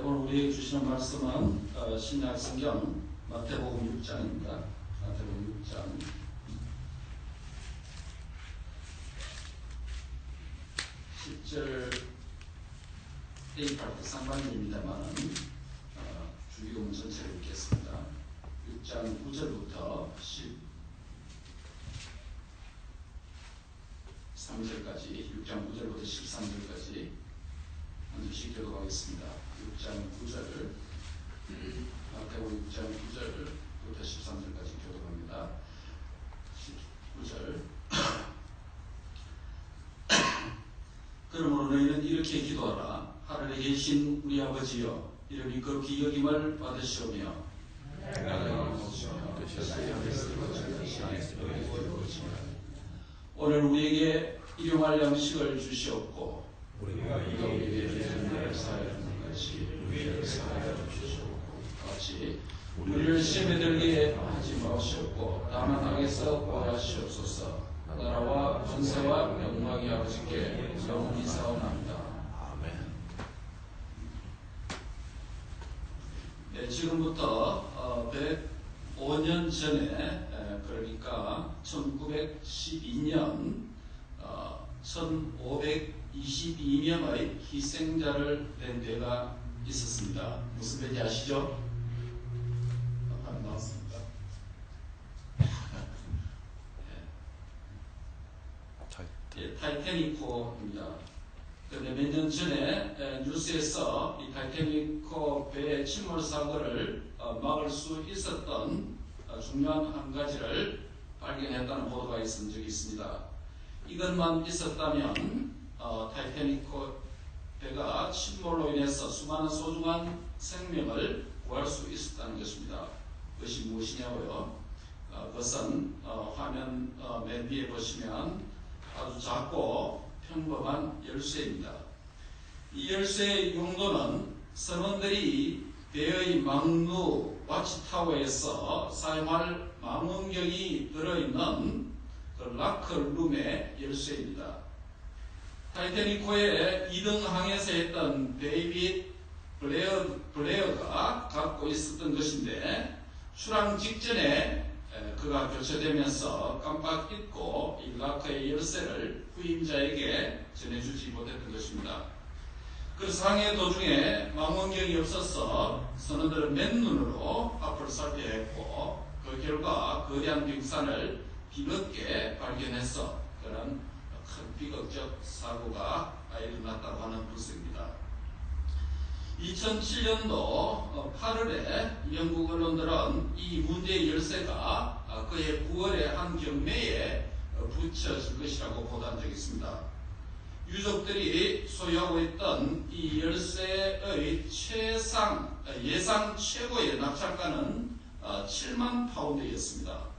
오늘 우리에게 주시는 말씀은 신약 성경 마태복음 6장입니다. 마태복음 6장 10절 A파트 상반절입니다만 주기도문 전체를 읽겠습니다. 6장 9절부터 13절까지 6장 9절부터 13절까지 한 절씩 교독하겠습니다. 6장 9절 마태복음 6장 9절부터 13절까지 교독합니다. 9절 그러므로 너희는 이렇게 기도하라. 하늘에 계신 우리 아버지여, 이름이 거룩히 여김을 받으시오며 오늘 우리에게 일용할 양식을 주시옵고 우리가 우리에게 죄를 사하였는 같이 우리를 사하여 주시옵고 같이 우리를 시험에 들게 하지 마시옵고 다만 악에서 구하시옵소서. 나라와 권세와 영광이 아버지께 영원히 사옵나이다. 아멘. 네, 지금부터 105년 전에 그러니까 1912년 1522명의 희생자를 낸 배가 있었습니다. 무슨 배인지 아시죠? 안 나왔습니다. 타이타닉호입니다. 그런데 몇 년 전에 뉴스에서 이 타이타닉호 배의 침몰 사고를 막을 수 있었던 중요한 한 가지를 발견했다는 보도가 있은 적이 있습니다. 이것만 있었다면 타이타닉호 배가 침몰로 인해서 수많은 소중한 생명을 구할 수 있었다는 것입니다. 그것이 무엇이냐고요? 그것은 화면 맨 위에 보시면 아주 작고 평범한 열쇠입니다. 이 열쇠의 용도는 선원들이 배의 망루 와치타워에서 사용할 망원경이 들어있는 그 락커룸의 열쇠입니다. 타이타닉호의 2등 항에서 했던 데이빗 블레어가 갖고 있었던 것인데 출항 직전에 그가 교체되면서 깜빡 잊고 이 락커의 열쇠를 후임자에게 전해주지 못했던 것입니다. 그래서 항해 도중에 망원경이 없어서 선원들은 맨눈으로 앞을 살펴야 했고 그 결과 거대한 빙산을 뒤늦게 발견해서 그런 큰 비극적 사고가 일어났다고 하는 분석입니다. 2007년도 8월에 영국 언론들은 이 문제의 열쇠가 그의 9월의 한 경매에 붙여질 것이라고 보도한 적이 있습니다. 유족들이 소유하고 있던 이 열쇠의 예상 최고의 낙찰가는 7만 파운드였습니다.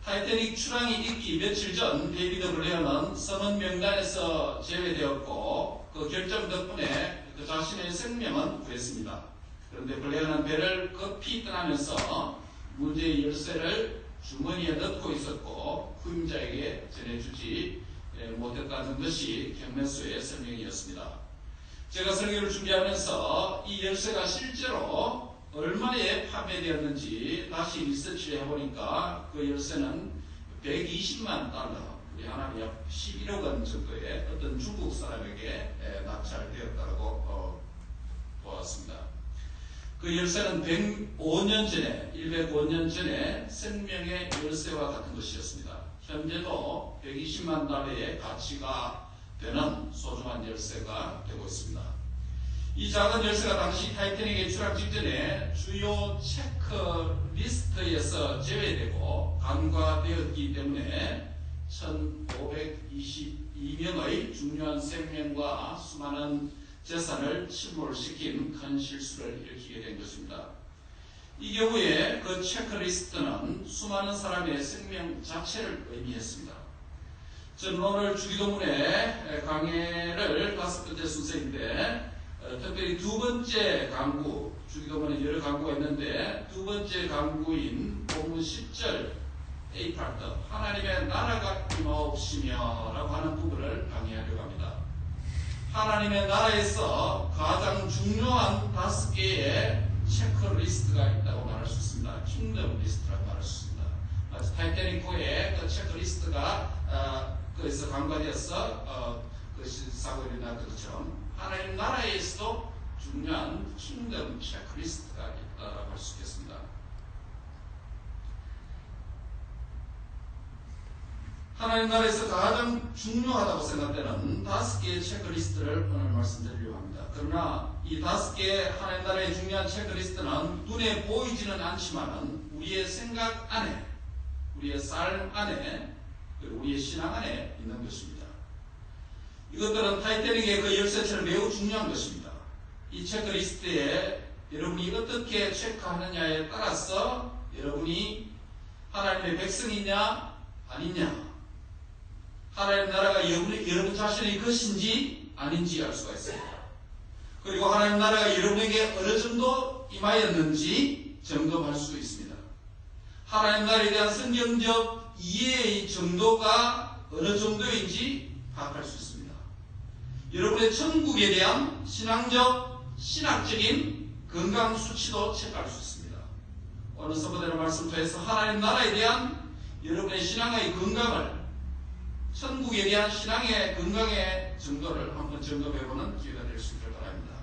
타이타닉 출항이 있기 며칠 전 데이비드 블레어는 선원 명단에서 제외되었고 그 결정 덕분에 그 자신의 생명은 구했습니다. 그런데 블레어는 배를 급히 떠나면서 문제의 열쇠를 주머니에 넣고 있었고 후임자에게 전해주지 못했다는 것이 경매수의 설명이었습니다. 제가 설교를 준비하면서 이 열쇠가 실제로 얼마에 판매되었는지 다시 리서치를 해보니까 그 열쇠는 120만 달러, 우리 하나님 약 11억 원 정도의 어떤 중국 사람에게 낙찰되었다고 보았습니다. 그 열쇠는 105년 전에 생명의 열쇠와 같은 것이었습니다. 현재도 120만 달러의 가치가 되는 소중한 열쇠가 되고 있습니다. 이 작은 열쇠가 당시 타이타닉의 추락 직전에 주요 체크리스트에서 제외되고 간과되었기 때문에 1522명의 중요한 생명과 수많은 재산을 침몰시킨 큰 실수를 일으키게 된 것입니다. 이 경우에 그 체크리스트는 수많은 사람의 생명 자체를 의미했습니다. 저는 오늘 주기도문의 강해를 5번째 순서인데 특별히 두 번째 강구, 주기도문에 여러 강구가 있는데 두 번째 강구인 본문 10절 A파트 하나님의 나라가 임하옵시며 라고 하는 부분을 강의하려고 합니다. 하나님의 나라에서 가장 중요한 5개의 체크리스트가 있다고 말할 수 있습니다. 킹덤 리스트라고 말할 수 있습니다. 타이타닉호의 그 체크리스트가 그래서 간과되어서 그것이 사고가 일어났던 것처럼 하나님 나라에서도 중요한 킹덤 체크리스트가 있다고 할 수 있겠습니다. 하나님 나라에서 가장 중요하다고 생각되는 5개의 체크리스트를 오늘 말씀드리려고 합니다. 그러나 이 5개의 하나님 나라의 중요한 체크리스트는 눈에 보이지는 않지만은 우리의 생각 안에, 우리의 삶 안에, 그리고 우리의 신앙 안에 있는 것입니다. 이것들은 타이타닉의 그 열쇠처럼 매우 중요한 것입니다. 이 체크리스트에 여러분이 어떻게 체크하느냐에 따라서 여러분이 하나님의 백성이냐 아니냐, 하나님 나라가 여러분 자신의 것인지 아닌지 알 수가 있습니다. 그리고 하나님 나라가 여러분에게 어느 정도 임하였는지 점검할 수 있습니다. 하나님 나라에 대한 성경적 이해의 정도가 어느 정도인지 파악할 수 있습니다. 여러분의 천국에 대한 신학적인 건강 수치도 체크할 수 있습니다. 오늘 선포되는 말씀 통해서 하나님 나라에 대한 여러분의 신앙의 건강을, 천국에 대한 신앙의 건강의 정도를 한번 점검해보는 기회가 될 수 있기를 바랍니다.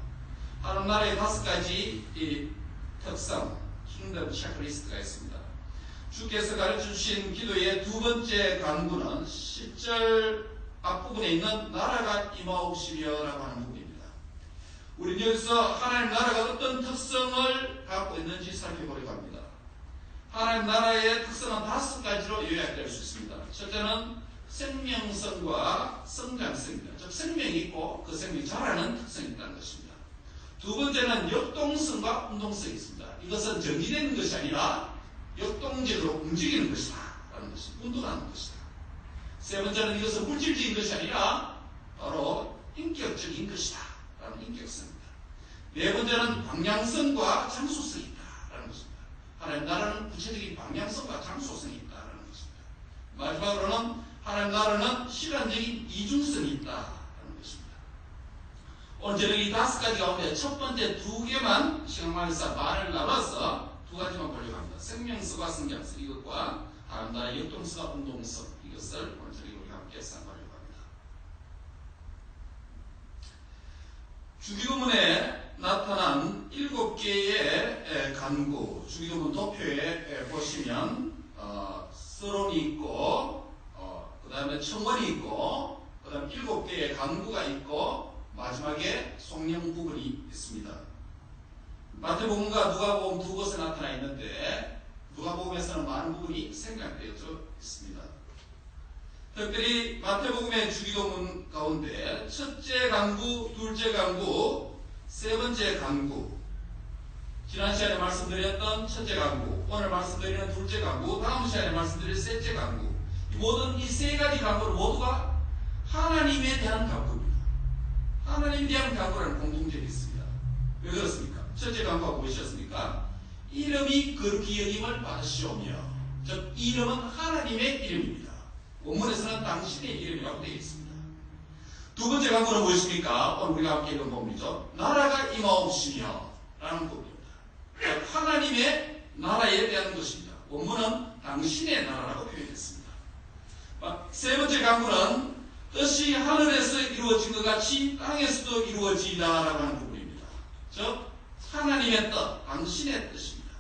하나님 나라의 5가지 특성, 킹덤 체크리스트가 있습니다. 주께서 가르쳐주신 기도의 두 번째 간구는 10절 앞부분에 있는 나라가 임하옵시며라고 하는 부분입니다. 우리는 여기서 하나님 나라가 어떤 특성을 갖고 있는지 살펴보려고 합니다. 하나님 나라의 특성은 5가지로 요약될 수 있습니다. 첫째는 생명성과 성장성입니다. 즉 생명이 있고 그 생명이 자라는 특성이 있다는 것입니다. 두 번째는 역동성과 운동성이 있습니다. 이것은 정지되는 것이 아니라 역동적으로 움직이는 것이다 라는 것입니다. 운동하는 것이다. 세 번째는 이것은 물질적인 것이 아니라 바로 인격적인 것이다 라는 인격성입니다. 네 번째는 방향성과 장소성이 있다 라는 것입니다. 하나님 나라는 구체적인 방향성과 장소성이 있다 라는 것입니다. 마지막으로는 하나님 나라는 시간적인 이중성이 있다라는 것입니다. 오늘 저는 이 5가지 가운데 첫 번째 2개만 시간만에서 말을 나눠서 2가지만 보려고 합니다. 생명성과 성장성, 이것과 하나님 나라의 역동성과 운동성, 이것을 오늘 저희 우리가 함께 상고하려고 합니다. 주기도문에 나타난 7개의 간구, 주기도문 도표에 보시면 서론이 있고 그 다음에 청원이 있고, 그 다음에 7개의 간구가 있고, 마지막에 송령 부분이 있습니다. 마태복음과 누가복음 두 곳에 나타나 있는데, 누가복음에서는 많은 부분이 생략되어져 있습니다. 특별히 마태복음의 주기도문 가운데 첫째 간구, 둘째 간구, 세 번째 간구, 지난 시간에 말씀드렸던 첫째 간구, 오늘 말씀드리는 둘째 간구, 다음 시간에 말씀드릴 셋째 간구, 모든 이 3가지 간구는 모두가 하나님에 대한 간구입니다. 하나님에 대한 간구라는 공통점이 있습니다. 왜 그렇습니까? 첫째 간구가 무엇이었습니까? 이름이 거룩히 여김을 받으시오며, 즉 이름은 하나님의 이름입니다. 원문에서는 당신의 이름이라고 되어 있습니다. 두 번째 간구는 무엇입니까? 오늘 우리가 함께 읽은 부분이죠. 나라가 임하옵시며 라는 부분입니다. 즉 하나님의 나라에 대한 것입니다. 원문은 당신의 나라라고 표현했습니다. 세 번째 간구는 뜻이 하늘에서 이루어진 것 같이 땅에서도 이루어지다라고 하는 부분입니다. 즉 하나님의 뜻, 당신의 뜻입니다.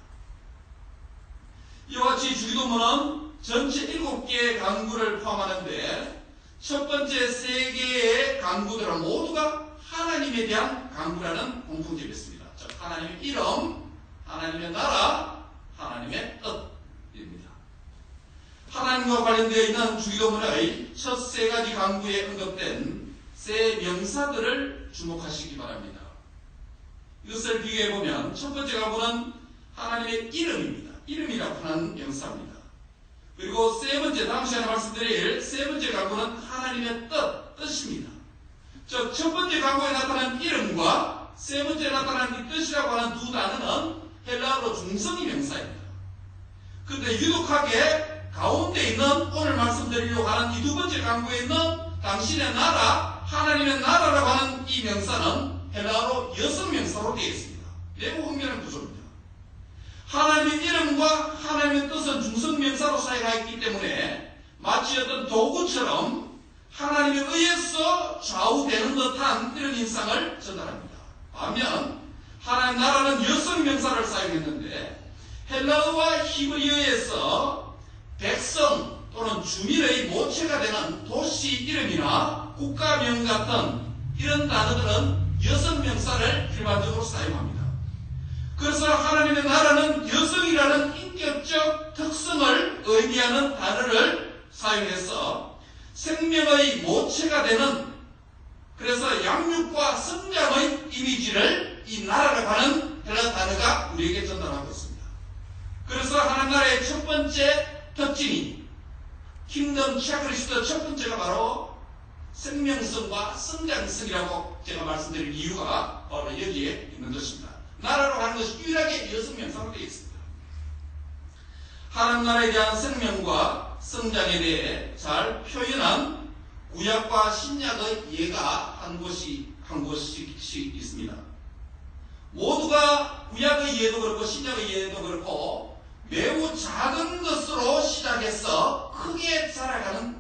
이와 같이 주기도문은 전체 7개의 간구를 포함하는데 첫 번째 3개의 간구들은 모두가 하나님에 대한 간구라는 공통점이 있습니다. 즉 하나님의 이름, 하나님의 나라, 하나님의 뜻입니다. 하나님과 관련되어 있는 주기도문의 첫 3가지 간구에 언급된 3 명사들을 주목하시기 바랍니다. 이것을 비교해보면 첫 번째 간구는 하나님의 이름입니다. 이름이라고 하는 명사입니다. 그리고 세 번째, 다음 시간에 말씀드릴 세 번째 간구는 하나님의 뜻입니다. 즉, 첫 번째 간구에 나타난 이름과 세 번째 나타난 이 뜻이라고 하는 두 단어는 헬라어로 중성의 명사입니다. 그런데 유독하게 가운데 있는 오늘 말씀드리려고 하는 이 두 번째 간구에 있는 당신의 나라, 하나님의 나라라고 하는 이 명사는 헬라어로 여성 명사로 되어 있습니다. 매우 흥미로운 구조입니다. 하나님의 이름과 하나님의 뜻은 중성 명사로 사용하였기 때문에 마치 어떤 도구처럼 하나님에 의해서 좌우되는 듯한 이런 인상을 전달합니다. 반면 하나님 나라는 여성 명사를 사용했는데 헬라어와 히브리어에서 백성 또는 주민의 모체가 되는 도시 이름이나 국가명 같은 이런 단어들은 여성 명사를 일반적으로 사용합니다. 그래서 하나님의 나라는 여성이라는 인격적 특성을 의미하는 단어를 사용해서 생명의 모체가 되는, 그래서 양육과 성장의 이미지를 이 나라라고 하는 헬라 단어가 우리에게 전달하고 있습니다. 그래서 하나님 나라의 첫 번째 특징이 킹덤 체크리스트 첫 번째가 바로 생명성과 성장성이라고 제가 말씀드린 이유가 바로 여기에 있는 것입니다. 나라로 하는 것이 유일하게 여성 명사로 되어 있습니다. 하나님 나라에 대한 생명과 성장에 대해 잘 표현한 구약과 신약의 예가 한 곳씩 있습니다. 모두가 구약의 예도 그렇고 신약의 예도 그렇고 매우 작은 것으로 시작해서 크게 자라가는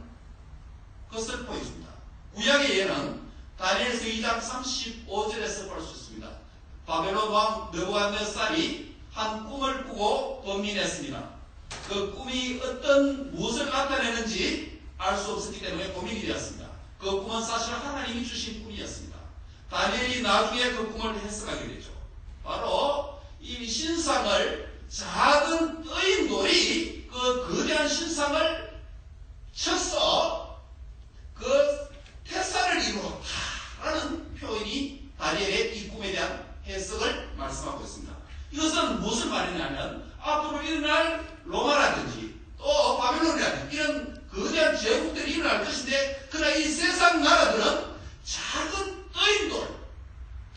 것을 보여줍니다. 구약의 예는 다니엘서 2장 35절에서 볼 수 있습니다. 바벨론 왕 느부갓네살이 한 꿈을 꾸고 번민했습니다. 그 꿈이 무엇을 나타내는지 알 수 없었기 때문에 고민이 되었습니다. 그 꿈은 사실 하나님이 주신 꿈이었습니다. 다니엘이 나중에 그 꿈을 해석하게 되죠. 바로 이 신상을, 작은 의인돌이 그 거대한 신상을 쳐서 그 태산을 이루었다라는 표현이 다니엘의 이 꿈에 대한 해석을 말씀하고 있습니다. 이것은 무엇을 말하냐면 앞으로 일어날 로마라든지 또 바벨론이라든지 이런 거대한 제국들이 일어날 것인데, 그러나 이 세상 나라들은 작은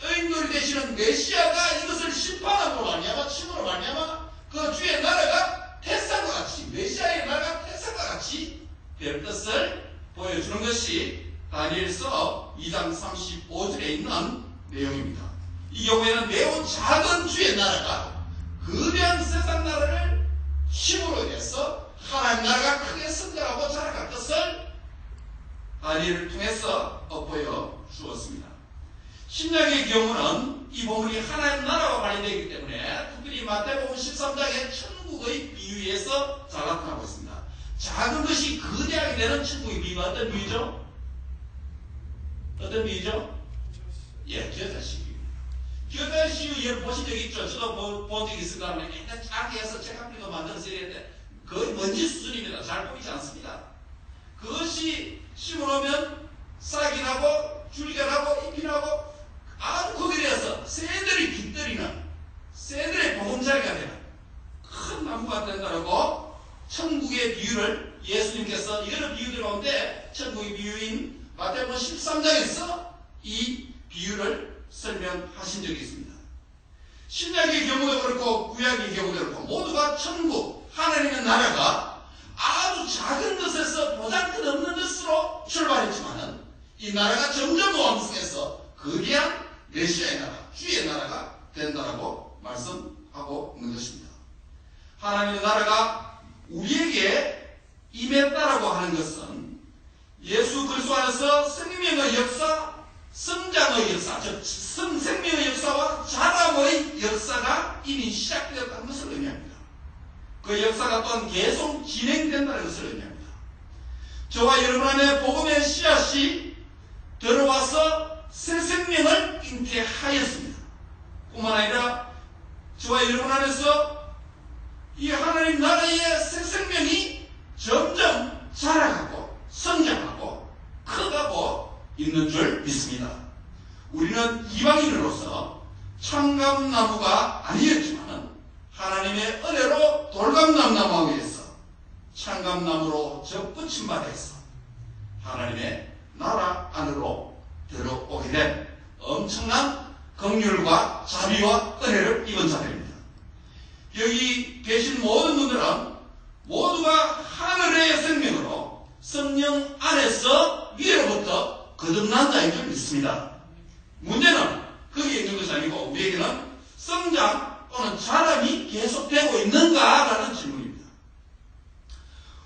의인돌이 되시는 메시아가 이것을 심판함으로 말미암아 침으로 말미암아 그 주의 나라가 태산과 같이, 메시아의 나라가 태산과 같이 될 것을 보여주는 것이 다니엘서 2장 35절에 있는 내용입니다. 이 경우에는 매우 작은 주의 나라가 거대한 세상 나라를 힘으로 해서 하나님 나라가 크게 성장하고 자라갈 것을 다니엘을 통해서 보여 주었습니다. 신약의 경우는 이 본문이 하나님 나라와 관련되기 때문에 특별히 마태복음 13장의 천국의 비유에서 잘 나타나고 있습니다. 작은 것이 거대하게 되는 천국의 비유가 어떤 비유죠? 어떤 비유죠? 예, 겨자씨 비유. 겨자씨 비유 보신 적 있죠? 저도 본 적이 있을 거라면 약간 작게 해서 책 한 편도 만들어서 이랬는데 거의 먼지 수준입니다. 잘 보이지 않습니다. 그것이 심어놓으면 싹이 나고 줄기가 나고 잎이 나고 아주 거기에서 새들이 깃들이는, 새들의 보금자리가 되는 큰 나무가 된다고 천국의 비유를 예수님께서 여러 비유들 가운데 천국의 비유인 마태복음 13장에서 이 비유를 설명하신 적이 있습니다. 신약의 경우도 그렇고 구약의 경우도 그렇고 모두가 천국, 하나님의 나라가 아주 작은 것에서 보잘것없는 것으로 출발했지만은 이 나라가 점점 왕성해서 거대한 메시아의 나라, 주의 나라가 된다라고 말씀하고 있는 것입니다. 하나님의 나라가 우리에게 임했다라고 하는 것은 예수 그리스도 안에서 생명의 역사, 성장의 역사, 즉 생명의 역사와 자람의 역사가 이미 시작되었다는 것을 의미합니다. 그 역사가 또한 계속 진행된다는 것을 의미합니다. 저와 여러분 안에 복음의 씨앗이 들어와서 새 생명을 잉태하였습니다. 뿐만 아니라 저와 여러분 안에서 이 하나님 나라의 새 생명이 점점 자라가고 성장하고 커가고 있는 줄 믿습니다. 우리는 이방인으로서 참감나무가 아니었지만 하나님의 은혜로 돌감나무에 의해서 참감나무로 접붙임 받아서 하나님의 나라 안으로 들어오게 된 엄청난 긍휼과 자비와 은혜를 입은 자들입니다. 여기 계신 모든 분들은 모두가 하늘의 생명으로 성령 안에서 위로부터 그 거듭난 자인 줄 믿습니다. 문제는 거기에 있는 것이 아니고 우리에게는 성장 또는 자람이 계속되고 있는가라는 질문입니다.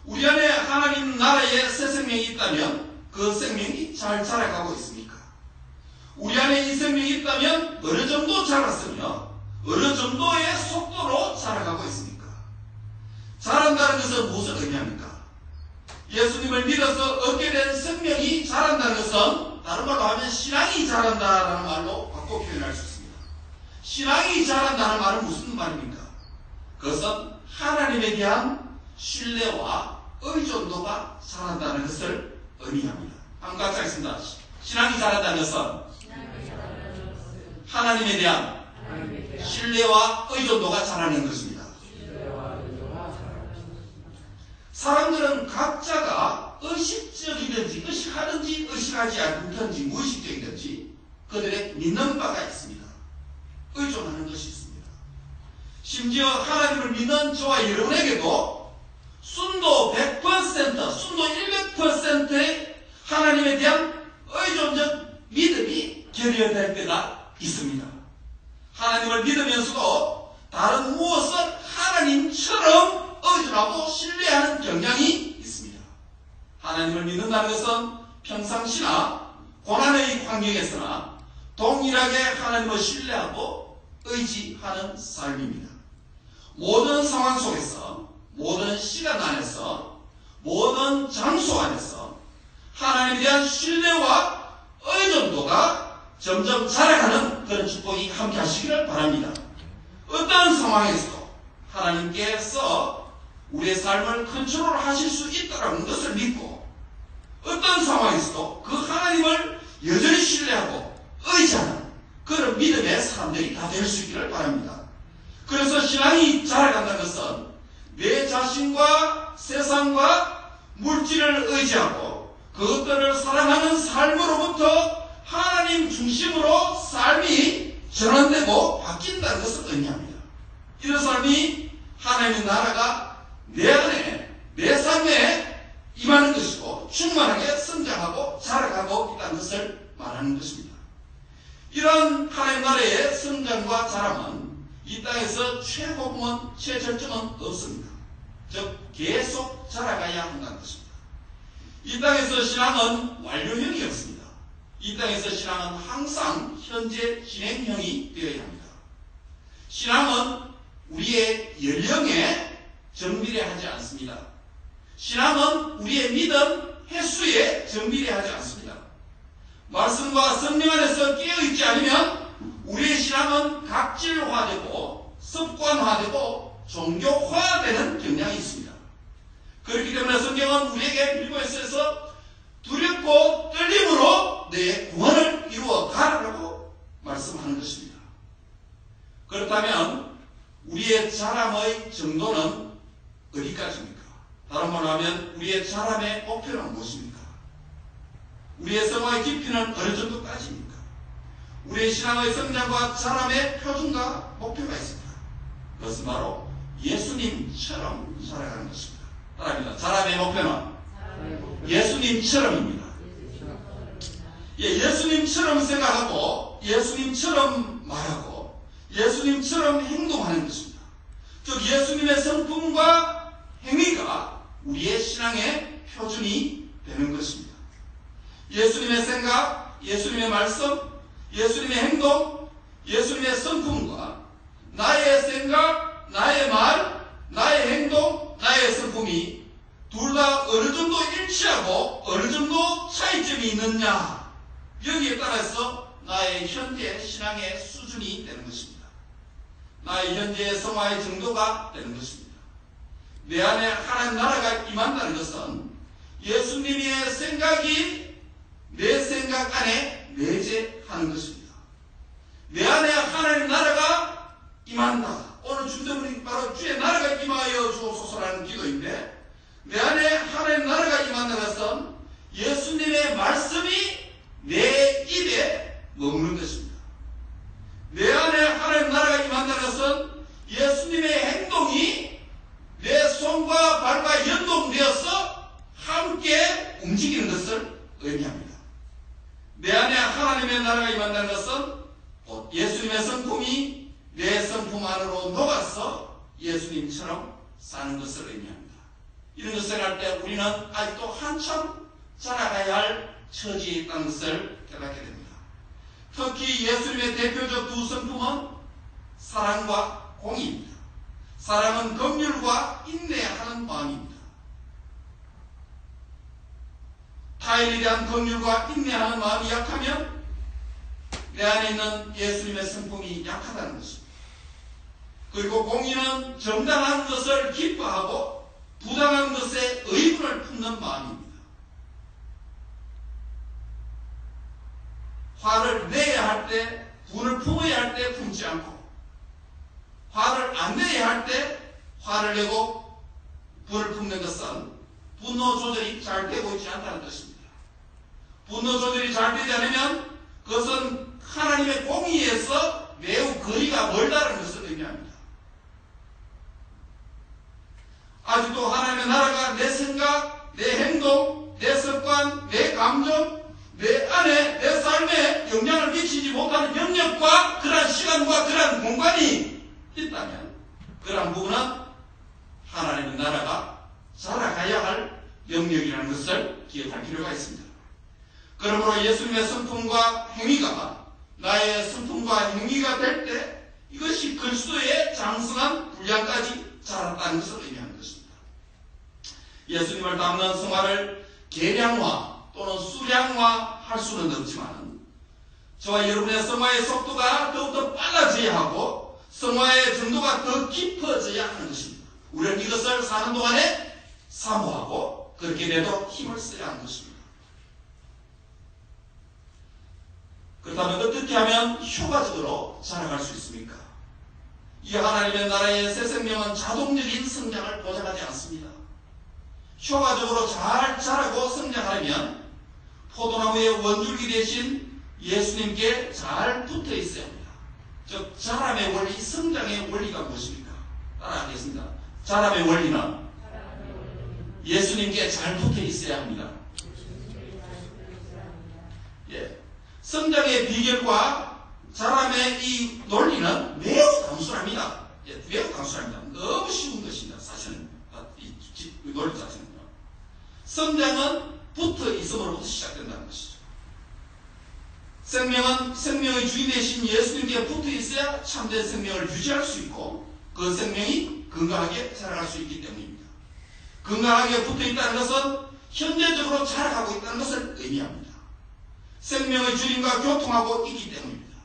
우리 안에 하나님 나라의 새 생명이 있다면 그 생명이 잘 자라가고 있습니까? 우리 안에 이 생명이 있다면 어느 정도 자랐으며 어느 정도의 속도로 자라가고 있습니까? 자란다는 것은 무엇을 의미합니까? 예수님을 믿어서 얻게 된 생명이 자란다는 것은 다른 말로 하면 신앙이 자란다라는 말로 바꿔 표현할 수 있습니다. 신앙이 자란다는 말은 무슨 말입니까? 그것은 하나님에 대한 신뢰와 의존도가 자란다는 것을 의미합니다. 한번 같이 하겠습니다. 신앙이 자란다는 것은 하나님에 대한 신뢰와 의존도가 자라는 것입니다. 사람들은 각자가 의식적이든지 의식하든지 의식하지 않든지 무의식적이든지 그들의 믿는 바가 있습니다. 의존하는 것이 있습니다. 심지어 하나님을 믿는 저와 여러분에게도 순도 100%, 순도 100%의 하나님에 대한 의존적 믿음이 결여될 때가 있습니다. 하나님을 믿으면서도 다른 무엇을 하나님처럼 의존하고 신뢰하는 경향이 있습니다. 하나님을 믿는다는 것은 평상시나 고난의 환경에서나 동일하게 하나님을 신뢰하고 의지하는 삶입니다. 모든 상황 속에서, 모든 시간 안에서, 모든 장소 안에서 하나님에 대한 신뢰와 의존도가 점점 자라가는 그런 축복이 함께 하시기를 바랍니다. 어떤 상황에서도 하나님께서 우리의 삶을 컨트롤 하실 수 있다는 것을 믿고 어떤 상황에서도 그 하나님을 여전히 신뢰하고 의지하는 그런 믿음의 사람들이 다 될 수 있기를 바랍니다. 그래서 신앙이 자라간다는 것은 내 자신과 세상과 물질을 의지하고 그것들을 사랑하는 삶으로부터 하나님 중심으로 삶이 전환되고 바뀐다는 것을 의미합니다. 이런 삶이 하나님의 나라가 내 안에, 내 삶에 임하는 것이고 충만하게 성장하고 자라가고 있다는 것을 말하는 것입니다. 이런 하나님 나라의 성장과 자람은 이 땅에서 최고봉은, 최절정은 없습니다. 즉 계속 자라가야 한다는 것입니다. 이 땅에서 신앙은 완료형이 없습니다. 이 땅에서 신앙은 항상 현재 진행형이 되어야 합니다. 신앙은 우리의 연령에 정비례하지 않습니다. 신앙은 우리의 믿음 횟수에 정비례하지 않습니다. 말씀과 성령 안에서 깨어있지 않으면 우리의 신앙은 각질화되고 습관화되고 종교화되는 경향이 있습니다. 그렇기 때문에 성경은 우리에게 빌보에서 두렵고 떨림으로 내 구원을 이루어 가라고 말씀하는 것입니다. 그렇다면 우리의 자람의 정도는 어디까지입니까? 다른 말로 하면 우리의 자람의 목표는 무엇입니까? 우리의 성화의 깊이는 어느 정도까지입니까? 우리의 신앙의 성장과 자람의 표준과 목표가 있습니다. 그것은 바로 예수님처럼 살아가는 것입니다. 따라합니다. 자람의 목표는 예수님처럼입니다. 예수님처럼 생각하고 예수님처럼 말하고 예수님처럼 행동하는 것입니다. 즉 예수님의 성품과 행위가 우리의 신앙의 표준이 되는 것입니다. 예수님의 생각, 예수님의 말씀, 예수님의 행동, 예수님의 성품과 나의 생각, 나의 말, 나의 행동, 나의 성품이 둘 다 어느 정도 일치하고 어느 정도 차이점이 있느냐, 여기에 따라서 나의 현재 신앙의 수준이 되는 것입니다. 나의 현재의 성화의 정도가 되는 것입니다. 내 안에 하나님 나라가 임한다는 것은 예수님의 생각이 내 생각 안에 내재하는 것입니다. 내 안에 하나님 나라가 임한다. 오늘 주제문이 바로 주의 나라가 임하여 주옵소서라는 기도인데, 내 안에 하나님 나라가 임한다는 것은 예수님의 말씀이 내 입에 머무는 것입니다. 내 안에 하나님 나라가 임한다는 것은 예수님의 행동이 내 손과 발과 연동되어서 함께 움직이는 것을 의미합니다. 내 안에 하나님의 나라가 임한다는 것은 곧 예수님의 성품이 내 성품 안으로 녹아서 예수님처럼 사는 것을 의미합니다. 이런 것을 할 때 우리는 아직도 한참 자라가야 할 처지에 있다는 것을 깨닫게 됩니다. 특히 예수님의 대표적 두 성품은 사랑과 공의입니다. 사랑은 긍휼과 인내하는 마음입니다. 타인에 대한 긍휼과 인내하는 마음이 약하면 내 안에 있는 예수님의 성품이 약하다는 것입니다. 그리고 공의는 정당한 것을 기뻐하고 부당한 것에 의분을 품는 마음입니다. 화를 내야 할 때, 분을 품어야 할 때 품지 않고, 화를 안 내야 할 때 화를 내고 분을 품는 것은 분노 조절이 잘 되고 있지 않다는 것입니다. 분노 조절이 잘 되지 않으면 그것은 하나님의 공의에서 매우 거리가 멀다는 것을 의미합니다. 아직도 하나님의 나라가 내 생각, 내 행동, 내 습관, 내 감정, 내 안에, 내 삶에 영향을 미치지 못하는 영역과 그러한 시간과 그러한 공간이 있다면 그러한 부분은 하나님의 나라가 자라가야 할 영역이라는 것을 기억할 필요가 있습니다. 그러므로 예수님의 성품과 행위가 나의 성품과 행위가 될 때 이것이 그리스도의 장성한 분량까지 자랐다는 것을 의미하는 것입니다. 예수님을 닮는 성화를 계량화 또는 수량화 할 수는 없지만 저와 여러분의 성화의 속도가 더욱더 빨라져야 하고 성화의 정도가 더 깊어져야 하는 것입니다. 우리는 이것을 사는 동안에 사모하고 그렇게 되도록 힘을 써야 하는 것입니다. 그렇다면 어떻게 하면 효과적으로 자라갈 수 있습니까? 이 하나님의 나라의 새 생명은 자동적인 성장을 보장하지 않습니다. 효과적으로 잘 자라고 성장하려면 포도나무의 원줄기 대신 예수님께 잘 붙어 있어야 합니다. 즉 자람의 원리, 성장의 원리가 무엇입니까? 따라하겠습니다. 자람의 원리는 예수님께 잘 붙어 있어야 합니다. 예. 성장의 비결과 자람의 이 논리는 매우 단순합니다. 예, 매우 단순합니다. 너무 쉬운 것입니다. 사실은 이 논리 자체는. 성장은 붙어 있음으로부터 시작된다는 것이죠. 생명은 생명의 주인 되신 예수님께 붙어 있어야 참된 생명을 유지할 수 있고 그 생명이 건강하게 자라갈 수 있기 때문입니다. 건강하게 붙어 있다는 것은 현재적으로 자라가고 있다는 것을 의미합니다. 생명의 주님과 교통하고 있기 때문입니다.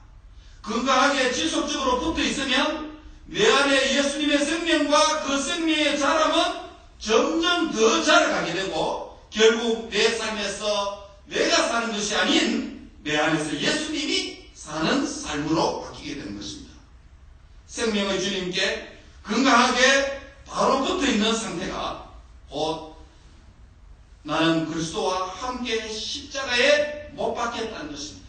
건강하게 지속적으로 붙어 있으면 내 안에 예수님의 생명과 그 생명의 자람은 점점 더 자라가게 되고 결국 내 삶에서 내가 사는 것이 아닌 내 안에서 예수님이 사는 삶으로 바뀌게 되는 것입니다. 생명의 주님께 건강하게 바로 붙어 있는 상태가 곧 나는 그리스도와 함께 십자가에 못 박혔다는 것입니다.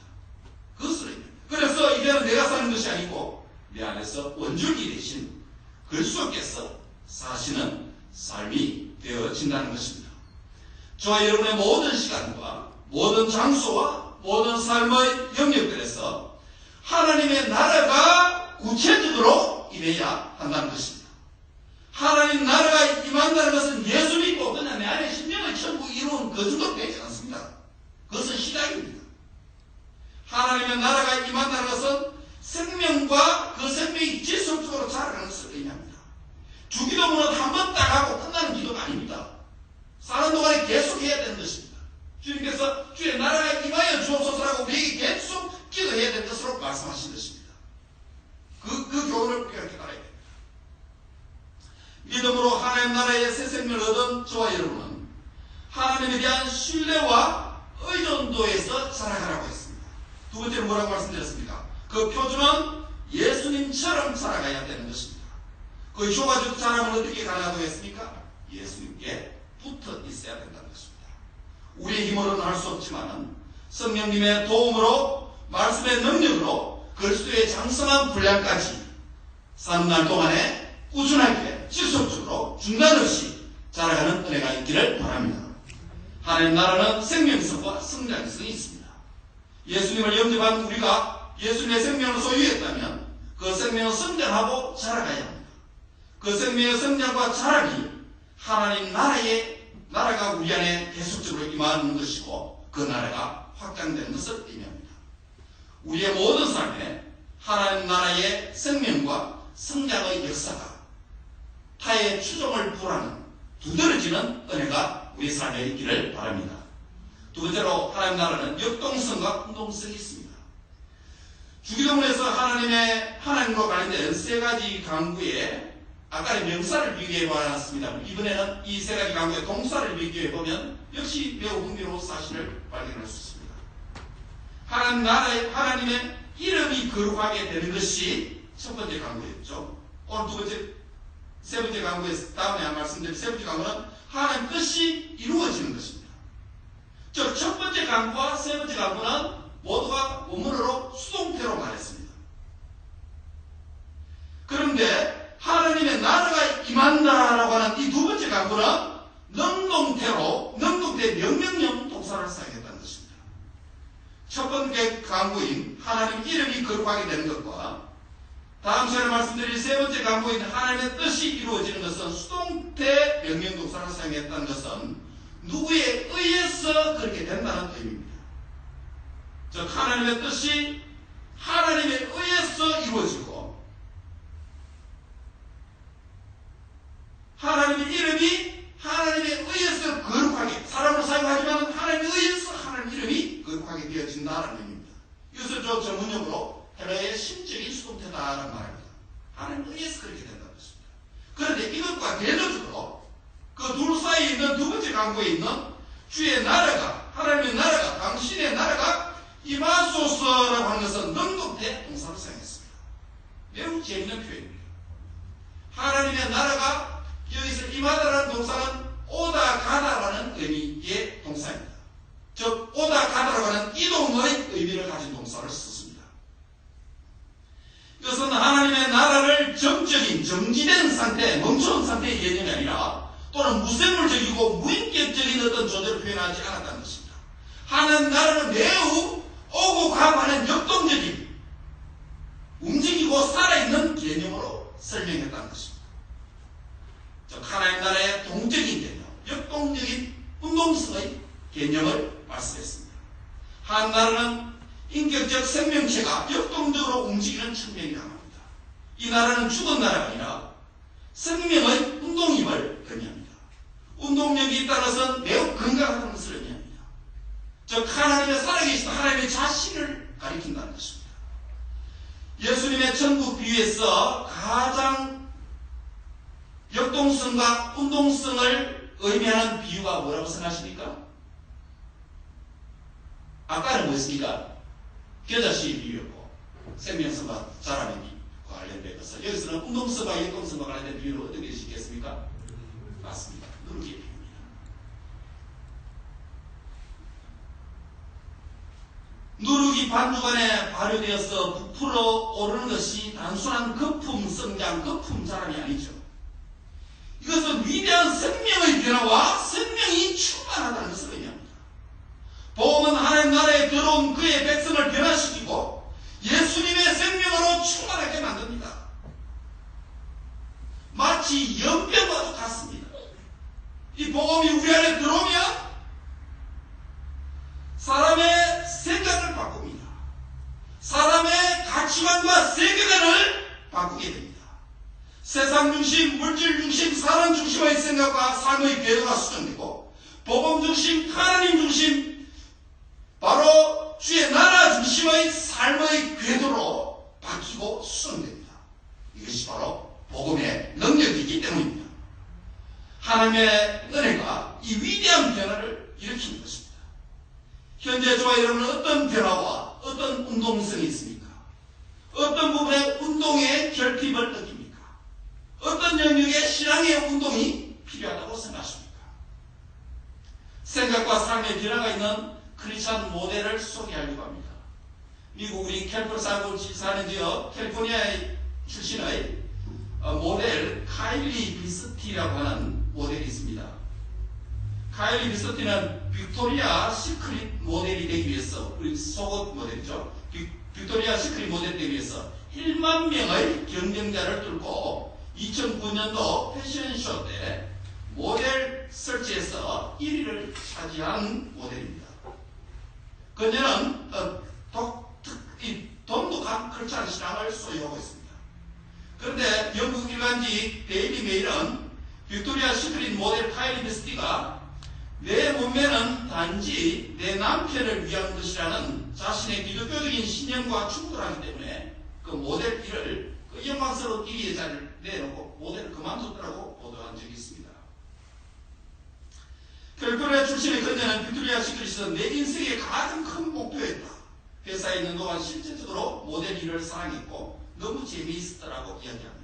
그것을 의미합니다. 그래서 이제는 내가 사는 것이 아니고 내 안에서 원줄기 대신 그리스도께서 사시는 삶이 되어진다는 것입니다. 저와 여러분의 모든 시간과 모든 장소와 모든 삶의 영역들에서 하나님의 나라가 구체적으로 임해야 한다는 것입니다. 하나님 나라가 임한다는 것은 예수 믿고 그냥 내 안에 심령의 천국이 이루는 그 정도 되지 않습니다. 그것은 시작입니다. 하나님의 나라가 임한다는 것은 생명과 그 생명이 지속적으로 자라가는 것을 의미합니다. 주기도문은 한 번 딱 하고 끝나는 기도가 아닙니다. 사는 동안에 계속 해야 되는 것입니다. 주님께서 주의 나라가 임하여 주옵소서라고 우리에게 계속 기도해야 될 것으로 말씀하신 것입니다. 그 교훈을 우리가 이렇게 알아야 됩니다. 믿음으로 하나님 나라의 새 생명을 얻은 저와 여러분은 하나님에 대한 신뢰와 의존도에서 자라가라고 했습니다. 두 번째로 뭐라고 말씀드렸습니까? 그 표준은 예수님처럼 자라가야 되는 것입니다. 그 효과적 자람은 어떻게 가능하다고 했습니까? 예수님께 붙어 있어야 된다는 것입니다. 우리의 힘으로는 할 수 없지만 성령님의 도움으로 말씀의 능력으로 그리스도의 장성한 분량까지 사는 날 동안에 꾸준하게 지속적으로 중단 없이 자라가는 은혜가 있기를 바랍니다. 하나님 나라는 생명성과 성장성이 있습니다. 예수님을 영접한 우리가 예수님의 생명을 소유했다면 그 생명을 성장하고 자라가야 합니다. 그 생명의 성장과 자라기, 하나님 나라가 우리 안에 계속적으로 임하는 것이고 그 나라가 확장되는 것을 의미합니다. 우리의 모든 삶에 하나님 나라의 생명과 성장의 역사가 타의 추종을 불하는 두드러지는 은혜가 우리 삶에 있기를 바랍니다. 두 번째로 하나님 나라는 역동성과 운동성이 있습니다. 주기도문에서 하나님과 관련된 세 가지 강구에 아까의 명사를 비교해 보았습니다. 이번에는 이 세 가지 강구의 동사를 비교해 보면 역시 매우 흥미로운 사실을 발견할 수 있습니다. 하나님의 이름이 거룩하게 되는 것이 첫 번째 강구였죠. 오늘 세 번째 강구에서 다음에 말씀드린 세 번째 강구는 하나님 뜻이 이루어지는 것입니다. 즉, 첫 번째 강구와 세 번째 강구는 모두가 원문으로 수동태로 말했습니다. 그런데 하나님의 나라가 임한다라고 하는 이 두 번째 강구는 능동태 명령형 동사를 사용했다는 것입니다. 첫 번째 강구인 하나님 이름이 거룩하게 되는 것과 다음 시간에 말씀드린 세 번째 강구인 하나님의 뜻이 이루어지는 것은 수동태 명령 동사를 사용했다는 것은 누구에 의해서 그렇게 된다는 의미입니다. 즉, 하나님의 뜻이 하나님에 의해서 이루어지고 하나님의 이름이 하나님에 의해서 거룩하게, 사람으로 사용하지만 하나님에 의해서 하나님 이름이 거룩하게 되어진다는 의미입니다. 이것을 전문용어로 헬라의 심적인 수동태다라는 말입니다. 하나님에 의해서 그렇게 된다는 것입니다. 그런데 이것과 대조적으로 그 둘 사이에 있는 두 번째 강구에 있는 주의 나라가, 하나님의 나라가, 당신의 나라가 임하소서라고 하는 것은 능동태 동사를 사용했습니다. 매우 재미있는 표현입니다. 하나님의 나라가 여기서 임하다라는 동사는 오다 가다라는 의미의 동사입니다. 즉, 오다 가다라고 하는 이동의 의미를 가진 동사를 썼습니다. 이것은 하나님의 나라를 정적인, 정지된 상태, 멈춘 상태의 개념이 아니라 또는 무생물적이고 무인격적인 어떤 존재를 표현하지 않았다는 것입니다. 하나님 나라는 매우 오고 가고 하는 역동적인, 움직이고 살아있는 개념으로 설명했다는 것입니다. 즉, 하나님 나라의 동적인 개념, 역동적인 운동성의 개념을 말씀했습니다. 하나님 나라는 인격적 생명체가 역동적으로 움직이는 측면이 강합니다. 이 나라는 죽은 나라가 아니라 생명의 운동임을 의미합니다. 운동력이 있다는 것은 매우 건강하다는 것을 의미합니다. 즉, 하나님의 살아계신 하나님의 자신을 가리킨다는 것입니다. 예수님의 천국 비유에서 가장 역동성과 운동성을 의미하는 비유가 뭐라고 생각하십니까? 아까는 뭐였습니까? 겨자씨의 비유였고 생명성과 자람의 비유와 관련된 것을, 여기서는 운동성과 역동성과 관련된 비유를 어떻게 짓겠습니까? 맞습니다. 누르기의 비유입니다. 누룩이 반죽안에 발효되어서 부풀어 오르는 것이 단순한 거품 성장, 거품 자람이 아니죠. 이것은 위대한 생명의 변화와 생명이 충만하다는 것을 의미합니다. 복음은 하나님 나라에 들어온 그의 백성을 변화시키고 예수님의 생명으로 충만하게 만듭니다. 마치 연병과도 같습니다. 이 복음이 우리 안에 들어오면 사람의 생각을 바꿉니다. 사람의 가치관과 세계관을 바꾸게 됩니다. 세상 중심, 물질 중심, 사람 중심의 생각과 삶의 궤도가 수정되고 복음 중심, 하나님 중심, 바로 주의 나라 중심의 삶의 궤도로 바뀌고 수정됩니다. 이것이 바로 복음의 능력이기 때문입니다. 하나님의 은혜가 이 위대한 변화를 일으키는 것입니다. 현재 저와 여러분은 어떤 변화와 어떤 운동성이 있습니까? 어떤 부분의 운동의 결핍을 느낍니까? 어떤 영역의 신앙의 운동이 필요하다고 생각하십니까? 생각과 삶의 변화가 있는 크리스찬 모델을 소개하려고 합니다. 미국 우리 캘리포니아 사는 지역 캘리포니아의 출신의 모델 카일리 비스티라고 하는 모델이 있습니다. 카일리 비서티는 빅토리아 시크릿 모델이 되기 위해서, 우리 속옷 모델이죠. 빅토리아 시크릿 모델이 되기 위해서 1만 명의 경쟁자를 뚫고 2009년도 패션쇼 때 모델 설치에서 1위를 차지한 모델입니다. 그녀는 독특한 컬처럴 시장을 소유하고 있습니다. 그런데 영국 일간지 데일리 메일은 빅토리아 시크릿 모델 카일리 비서티가 내 몸매는 단지 내 남편을 위한 것이라는 자신의 기독교적인 신념과 충돌하기 때문에 그 모델 일을 그 영광스러운 1위의 자리를 내놓고 모델을 그만뒀다고 보도한 적이 있습니다. 캘리포니아 출신의 그녀는 빅토리아 시크릿에서 내 인생의 가장 큰 목표였다. 회사에 있는 동안 실제적으로 모델 일을 사랑했고 너무 재미있었다라고 이야기합니다.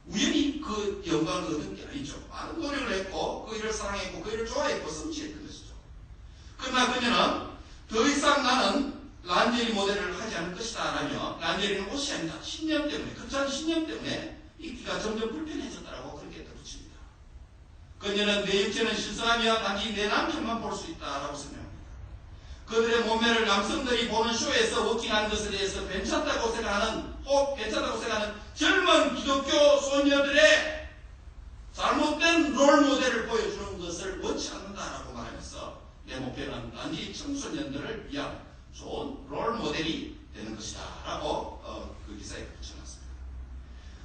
우연히 그 영광을 얻은 게 아니죠. 많은 노력을 했고 그 일을 사랑했고 그 일을 좋아했고 성취했던 것이죠. 그러나 그녀는 더 이상 나는 란제리 모델을 하지 않을 것이다 라며, 란제리는 옷이 아니다, 신념 때문에, 거창한 신념 때문에 입기가 점점 불편해졌다고 그렇게 덧붙입니다. 그녀는 내 육체는 신성하며 단지 내 남편만 볼 수 있다라고 설명합니다. 그들의 몸매를 남성들이 보는 쇼에서 워킹하는 것에 대해서 괜찮다고 생각하는 젊은 기독교 소녀들의 잘못된 롤모델을 보여주는 것을 원치 않는다라고 말하면서 내 목표는 단지 청소년들을 위한 좋은 롤모델이 되는 것이다 라고 그 기사에 붙여놨습니다.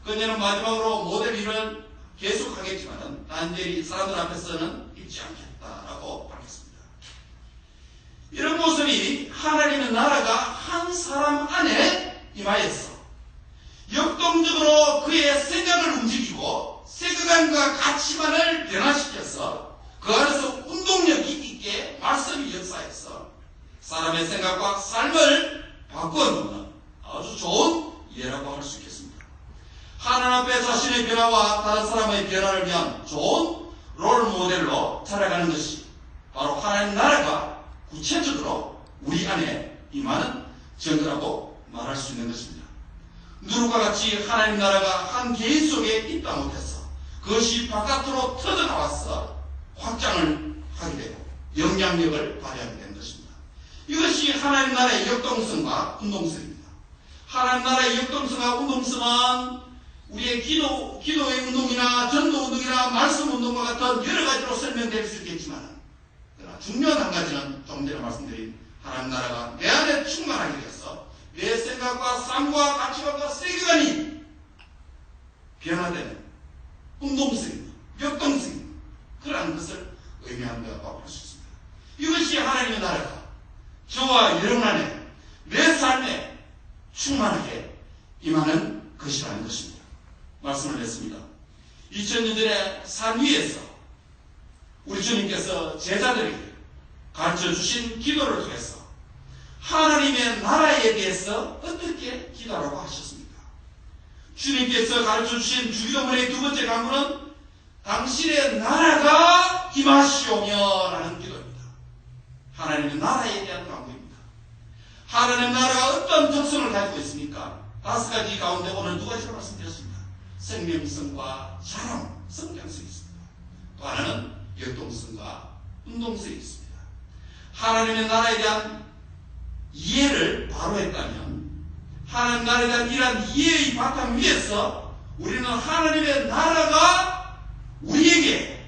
그녀는 마지막으로 모델 일을 계속하겠지만 단지 사람들 앞에서는 입지 않겠다라고 밝혔습니다. 이런 모습이 하나님의 나라가 한 사람 안에 임하였어 역동적으로 그의 생각을 움직이고 세계관과 가치관을 변화시켜서 그 안에서 운동력이 있게 말씀이 역사해서 사람의 생각과 삶을 바꾸어놓는 아주 좋은 예라고 할 수 있겠습니다. 하나님 앞에 자신의 변화와 다른 사람의 변화를 위한 좋은 롤모델로 살아가는 것이 바로 하나님 나라가 구체적으로 우리 안에 임하는 증거라고 말할 수 있는 것입니다. 누룩과 같이 하나님 나라가 한 개인 속에 있다 못해서 그것이 바깥으로 터져나와서 확장을 하게 되고 영향력을 발휘하게 되는 것입니다. 이것이 하나님 나라의 역동성과 운동성입니다. 하나님 나라의 역동성과 운동성은 우리의 기도의 운동이나 전도 운동이나 말씀 운동과 같은 여러 가지로 설명될 수 있겠지만, 그러나 중요한 한 가지는 조금 전에 말씀드린 하나님 나라가 내 안에 충만하게 돼서 내 생각과 삶과 가치관과 세계관이 변화되는 운동성입니다. 역동성입니다. 그러한 것을 의미한다고 할 수 있습니다. 이것이 하나님의 나라가 저와 여러분 안에 내 삶에 충만하게 임하는 것이라는 것입니다. 말씀을 했습니다. 2000년 전에 산 위에서 우리 주님께서 제자들에게 가르쳐 주신 기도를 통해서 하나님의 나라에 대해서 어떻게 기도하라고 하셨습니까? 주님께서 가르쳐 주신 주기도문의 두 번째 강구는 당신의 나라가 임하시오며 라는 기도입니다. 하나님의 나라에 대한 강구입니다. 하나님의 나라가 어떤 특성을 가지고 있습니까? 5가지 가운데 오늘 2가지로 말씀드렸습니다. 생명성과 자랑, 성장성이 있습니다. 또 하나는 역동성과 운동성이 있습니다. 하나님의 나라에 대한 이해를 바로 했다면 하나님 나라에 대한 이러한 이해의 바탕 위에서 우리는 하나님의 나라가 우리에게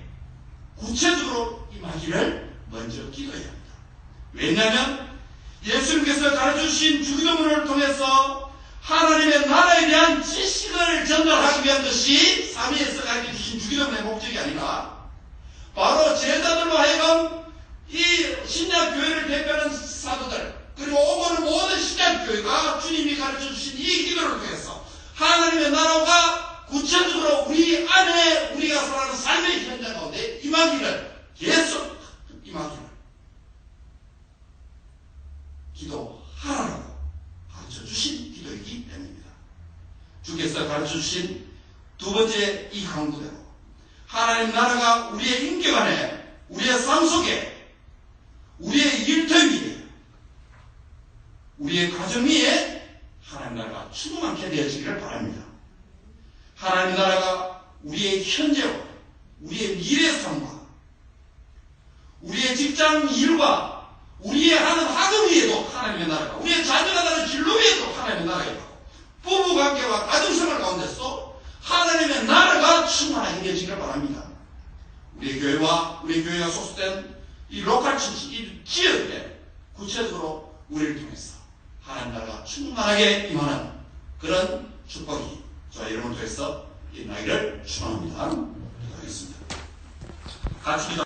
구체적으로 임하기를 먼저 기도해야 합니다. 왜냐하면 예수님께서 가르쳐주신 주기도문을 통해서 하나님의 나라에 대한 지식을 전달하기 위한 것이 삼위에서 가르쳐주신 주기도문의 목적이 아니라 바로 제자들로 하여금 이 신약교회를 대표하는 사도들 그리고 오고는 모든 신약교회가 주님이 가르쳐주신 이 기도를 통해서 하나님의 나라가 구체적으로 우리 안에 우리가 살아가는 삶의 현장 가운데 임하기를 계속 임하기를 기도하라고 가르쳐주신 기도이기 때문입니다. 주께서 가르쳐주신 두 번째 이 강구대로 하나님 나라가 우리의 인격 안에 우리의 삶 속에 우리의 일터 위에 우리의 가정 위에 하나님 나라가 충만케 되어지기를 바랍니다. 하나님 나라가 우리의 현재와 우리의 미래 삶과 우리의 직장 일과 우리의 하는 학업 위에도 하나님의 나라가, 우리의 자녀가 나는 진로 위에도 하나님의 나라가 있고, 부부관계와 가정생활 가운데서 하나님의 나라가 충만하게 되어지기를 바랍니다. 우리 교회와 우리 교회가 소속된 이 로컬 처치, 이 지역에 구체적으로 우리를 통해서 하나님 나라가 충만하게 임하는 그런 축복이 저와 여러분을 통해서 일어나기를 축원합니다. 기도하겠습니다. 같이 기도.